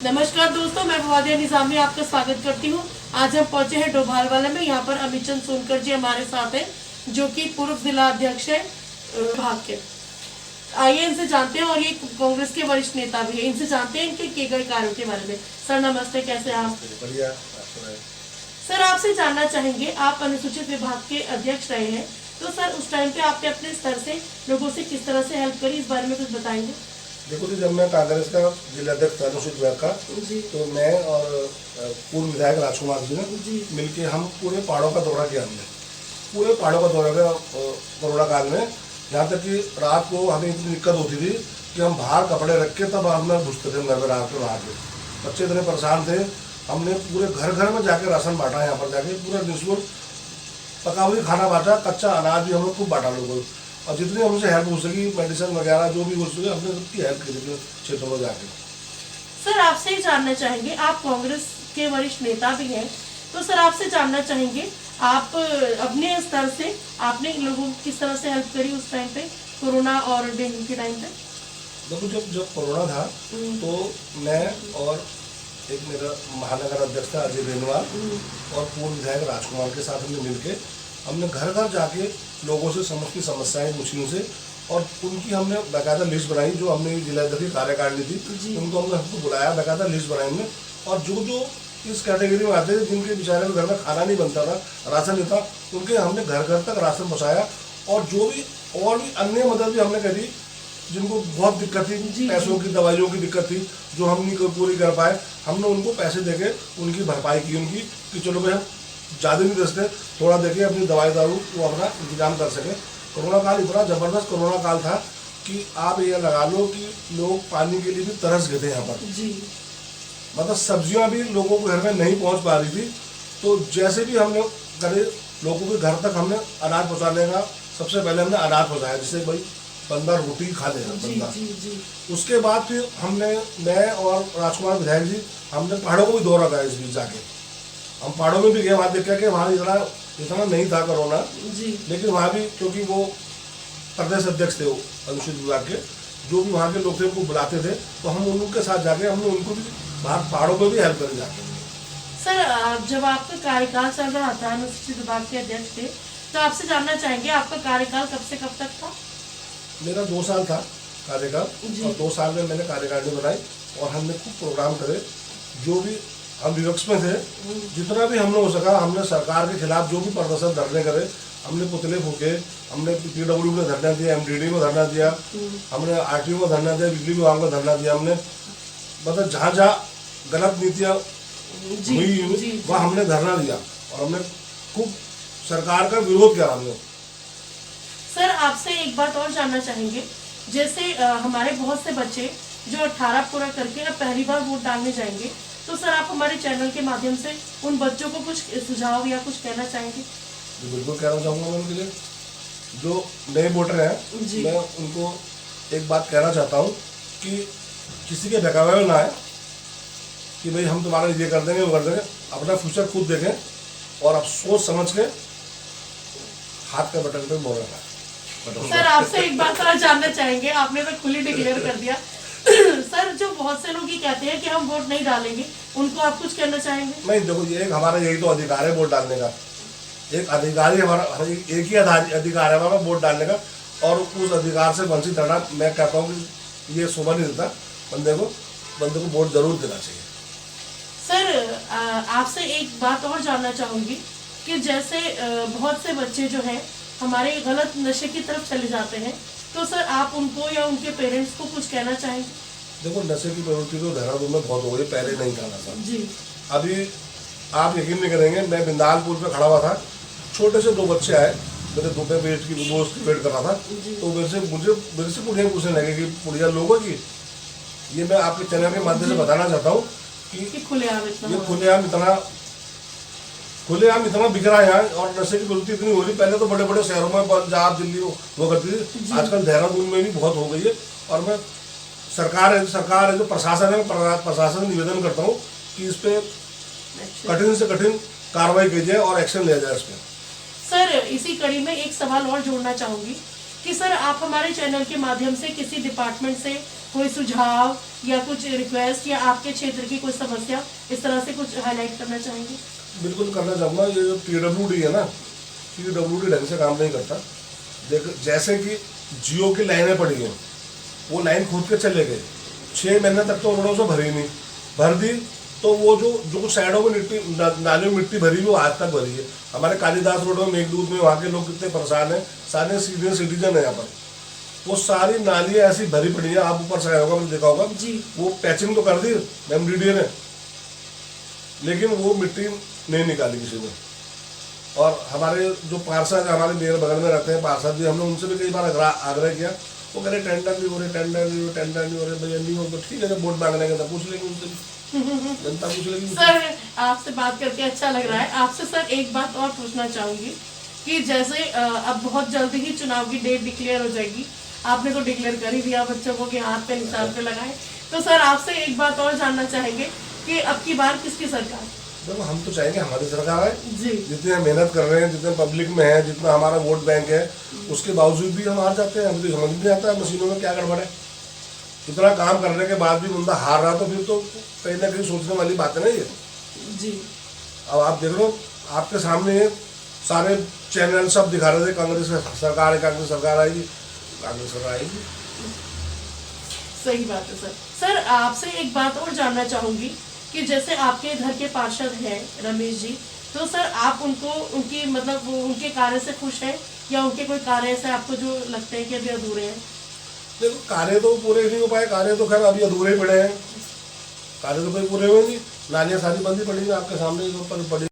नमस्कार दोस्तों, मैं फवादिया निजामी आपका स्वागत करती हूँ। आज हम पहुंचे हैं डोभालवाला में। यहाँ पर अमित चंद सोनकर जी हमारे साथ हैं, जो कि पूर्व जिला अध्यक्ष है विभाग के। आइए इनसे जानते हैं, और ये कांग्रेस के वरिष्ठ नेता भी है, इनसे जानते हैं इनके किए गए कार्यों के बारे में। सर नमस्ते, कैसे हैं आप? बढ़िया। सर आपसे जानना चाहेंगे, आप अनुसूचित विभाग के अध्यक्ष रहे हैं, तो सर उस टाइम पे आपने अपने स्तर से लोगों से किस तरह से हेल्प करी, इस बारे में कुछ बताएंगे? देखो जी, जब मैं कांग्रेस का जिला अध्यक्ष था अनुसूचित विभाग का, तो मैं और पूर्व विधायक राजकुमार जी ने मिलके हम पूरे पहाड़ों का दौरा किया। हमने पूरे पहाड़ों का दौरा किया कोरोना काल में। यहाँ तक कि रात को हमें इतनी दिक्कत होती थी कि हम बाहर कपड़े रख के तब हम घुसते थे घर में। रात को बाहर के बच्चे इतने परेशान थे, हमने पूरे घर घर में जाके राशन बांटा। यहाँ पर जाके पूरा निःशुल्क पका हुई खाना बांटा, कच्चा अनाज भी हम लोग खूब बांटा लोगों को। और जितनी हमसे हेल्प हो सकी, मेडिसिन वगैरह जो भी हो सके, हमने सबकी हेल्प की थी क्षेत्रों में जाके। सर आपसे ही जानना चाहेंगे, आप कांग्रेस के वरिष्ठ नेता भी हैं, तो सर आपसे जानना चाहेंगे, आप अपने स्तर से आपने लोगों को किस तरह से हेल्प करी उस टाइम पे, कोरोना और डेंगू के टाइम पे? देखो, जब कोरोना था तो मैं और एक मेरा महानगर अध्यक्ष था अजय बेनवाल और पूर्व विधायक राजकुमार के साथ हमने मिलके हमने घर घर जाके लोगों से समस्त समस्याएं पूछी उनसे, और उनकी हमने बाकायदा लिस्ट बनाई। जो हमने जिला अध्यक्ष कार्यकारिणी थी उनको हमने बुलाया, बाकायदा लिस्ट बनाई हमने। और जो जो इस कैटेगरी में आते थे, जिनके बेचारे घर में खाना नहीं बनता था, राशन नहीं था, उनके हमने घर घर तक राशन पहुँचाया। और जो भी और भी अन्य मदद भी हमने करी, जिनको बहुत दिक्कत थी, पैसों की दवाइयों की दिक्कत थी, जो हम नहीं पूरी कर पाए, हमने उनको पैसे देके उनकी भरपाई की उनकी, कि चलो भाई हम ज़्यादा नहीं दे सकते, थोड़ा देके अपनी दवाई दारू वो अपना इंतजाम कर सके। कोरोना काल इतना ज़बरदस्त कोरोना काल था कि आप ये लगा लो कि लोग पानी के लिए भी तरस गए थे यहाँ पर। मतलब सब्जियाँ भी लोगों के घर में नहीं पहुँच पा रही थी। तो जैसे भी हमने करे, लोगों के घर तक हमने अनाज पहुँचाने का, सबसे पहले हमने अनाज पहुँचाया, जिससे भाई बंदा रोटी खा लेगा बंदा। उसके बाद फिर हमने, मैं और राजकुमार विधायक जी, हमने पहाड़ों को भी दौरा किया। इस बीच जाके हम पहाड़ों में भी गए, वहाँ देखा कि वहाँ इतना नहीं था कोरोना, लेकिन वहाँ भी क्योंकि वो प्रदेश अध्यक्ष थे वो अनुसूचित विभाग के, जो भी वहाँ के लोग थे उनको बुलाते थे, तो हम उनके साथ जाके हमने उनको भी बाहर पहाड़ों में भी हेल्प कर जाके। सर जब आपका कार्यकाल चल रहा था, अनुसूचित विभाग के अध्यक्ष थे, तो आपसे जानना चाहेंगे आपका कार्यकाल कब से कब तक था? मेरा 2 साल था कार्यकाल, और 2 साल में मैंने कार्यकारिणी बनाई और हमने खूब प्रोग्राम करे। जो भी हम विपक्ष में थे, जितना भी हमने हो सका, हमने सरकार के खिलाफ जो भी प्रदर्शन धरने करे, हमने पुतले फूके, हमने PWD में धरना दिया, MDD में धरना दिया, हमने RTO में धरना दिया, बिजली विभाग में धरना दिया। हमने मतलब जहाँ जहाँ गलत नीतियाँ हुई वहाँ हमने धरना दिया, और हमने खूब सरकार का विरोध किया हमने। सर आपसे एक बात और जानना चाहेंगे, जैसे हमारे बहुत से बच्चे जो 18 पूरा करके अब पहली बार वोट डालने जाएंगे, तो सर आप हमारे चैनल के माध्यम से उन बच्चों को कुछ सुझाव या कुछ कहना चाहेंगे? बिल्कुल कहना चाहूँगा मैं उनके लिए। जो नए वोटर हैं, मैं उनको एक बात कहना चाहता हूँ कि किसी के बहकावे में ना आए कि भाई हम तुम्हारा ये कर देंगे वो कर देंगे। अपना फ्यूचर खुद देखें और आप सोच समझ के हाथ के बटन पे मोड़ लगाएं। सर आपसे एक बात और जानना चाहेंगे, आपने तो खुली डिक्लेयर कर दिया सर जो बहुत से लोग ये कहते हैं कि हम वोट नहीं डालेंगे, उनको आप कुछ कहना चाहेंगे? नहीं, देखो ये हमारा यही तो अधिकार है वोट डालने का। एक अधिकार ही हमारा, एक ही अधिकार है हमारा वोट डालने का, और उस अधिकार से वंचित रहना, मैं कहता हूँ कि ये शोभा नहीं देता बंदे को वोट जरूर देना चाहिए। सर आपसे एक बात और जानना चाहूँगी कि जैसे बहुत से बच्चे जो हैं हमारे गलत नशे की तरफ चले जाते हैं, तो सर आप उनको या उनके पेरेंट्स को कुछ कहना चाहेंगे? देखो, नशे की प्रवृत्ति तो देहरादून में बहुत हो गई, पहले नहीं था जी। अभी आप यकीन नहीं करेंगे, मैं बिंदालपुर पे खड़ा हुआ था, छोटे से 2 बच्चे आए, मेरे दोपहर वेट की दोस्त वेट कर रहा था, तो मेरे से पुड़िया पूछने लगे कि पुड़िया लोगों की। ये मैं आपके चैनल के माध्यम से बताना चाहता हूँ कि खुलेआम इतना बिक रहा है यहाँ, और नशे की प्रवृत्ति इतनी हो रही। पहले तो बड़े बड़े शहरों में, पंजाब दिल्ली वो करती थी, आजकल देहरादून में भी बहुत हो गई है। और मैं सरकार है जो प्रशासन है, प्रशासन से निवेदन करता हूँ कि इस पे कठिन से कठिन कार्रवाई की जाए और एक्शन लिया जाए इस पर। सर इसी कड़ी में एक सवाल और जोड़ना चाहूँगी कि सर आप हमारे चैनल के माध्यम से किसी डिपार्टमेंट से कोई सुझाव या कुछ रिक्वेस्ट या आपके क्षेत्र की कोई समस्या, इस तरह से कुछ हाईलाइट करना चाहेंगे? बिल्कुल करना चाहूँगा। ये जो PWD है ना, PWD ढंग से काम नहीं करता। देख, जैसे कि जियो की लाइनें पड़ी हैं, वो लाइन खोद के चले गए, 6 महीने तक तो उन्होंने उसे भरी नहीं, भर दी तो वो जो साइडों में मिट्टी, नालियों में मिट्टी भरी, वो आज तक भरी है। हमारे कालीदास रोड में, मेघदूत में, वहाँ के लोग कितने परेशान हैं, सारे सीनियर सिटीजन है यहाँ पर। वो सारी नालियाँ ऐसी भरी पड़ी है, आप ऊपर से आया होगा, मैंने देखा होगा जी। वो पैचिंग तो कर दी MDDA ने, लेकिन वो मिट्टी नहीं निकाली किसी ने। और हमारे जो पार्षद हमारे मेरे बगल में रहते हैं पार्षद जी, हमने उनसे भी कई बार आग्रह किया, वो कह रहे टेंडर नहीं हो रहे, टेंडर नहीं हो, टेंडर नहीं हो रहे। भैया नहीं हो तो ठीक है, जब वोट मांगने का पूछ लेंगे उनसे, जनता पूछ लेगी। सर आपसे बात करके अच्छा लग रहा है। आपसे सर एक बात और पूछना चाहूंगी कि जैसे अब बहुत जल्दी ही चुनाव की डेट डिक्लेयर हो जाएगी, आपने तो डिक्लेयर कर ही दिया बच्चों को कि हाथ पे निशान पे लगाए, तो सर आपसे एक बात और जानना चाहेंगे कि अब की बार किसकी सरकार? देखो, हम तो चाहेंगे हमारी सरकार है जी। जितने हम मेहनत कर रहे हैं, जितने पब्लिक में है, जितना हमारा वोट बैंक है, उसके बावजूद भी हम हार जाते हैं। हमें तो समझ नहीं आता मशीनों में क्या गड़बड़ है। इतना काम करने के बाद भी बंदा हार रहा, तो फिर तो कहीं ना कहीं सोचने वाली बात है ना ये। जी। अब आप देख लो, आपके सामने सारे चैनल सब दिखा रहे थे कांग्रेस सरकार है, कांग्रेस सरकार आएगी, कांग्रेस सरकार आएगी। सही बात है सर। सर आपसे एक बात और जानना चाहूंगी कि जैसे आपके घर के पार्षद हैं रमेश जी, तो सर आप उनको, उनकी मतलब वो उनके कार्य से खुश हैं या उनके कोई कार्य ऐसे आपको जो लगते हैं कि अभी अधूरे हैं? देखो, कार्य तो पूरे नहीं हो पाए, कार्य तो खैर अभी अधूरे ही पड़े हैं, कार्य तो कोई पूरे हुए नहीं। नालियाँ सारी बंदी पड़ी हैं, आपके सामने जो पर पड़ी